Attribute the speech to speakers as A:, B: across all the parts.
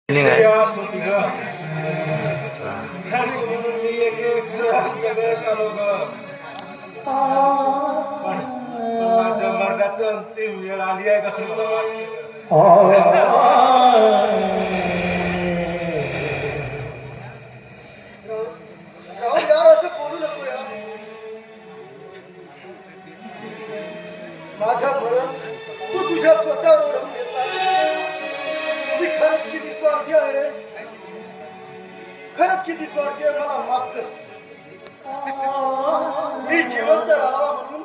A: आस होती ग आणि म्हणून मी एक एक जगत आलो ग पण माझ्या मरणाची अंतिम वेळ आली आहे कसं मला वाटतं
B: असं बोलू नको यार. माझ्या मरण तू तुझ्या स्वतःवर ओढवून घेतला. मी खरंच किती स्वार्थी आहे रे, खरंच किती स्वार्थी आहे. मला माफ कर. मी जिवंत राहावा म्हणून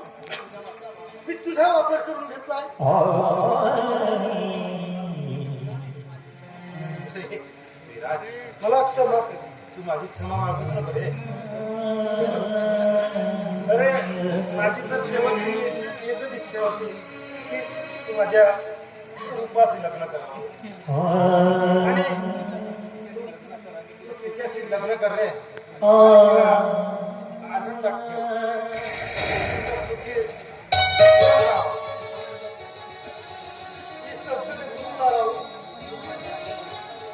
B: मी तुझा वापर करून घेतलाय. मला क्षमा कर.
A: तू माझी क्षमा मागूस ना बरे. अरे माझी तर शेवटची एकच इच्छा होती की तू माझ्या रूपाशी लग्न कर आणि तू तिच्याशी लग्न कर रे. आनंद सुखी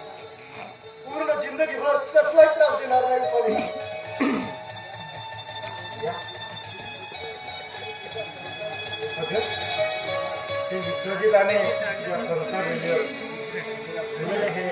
B: पूर्ण जिंदगीभर कसलाही त्रास देणार नाही परी.
A: ते विश्वजित आणि संसार हे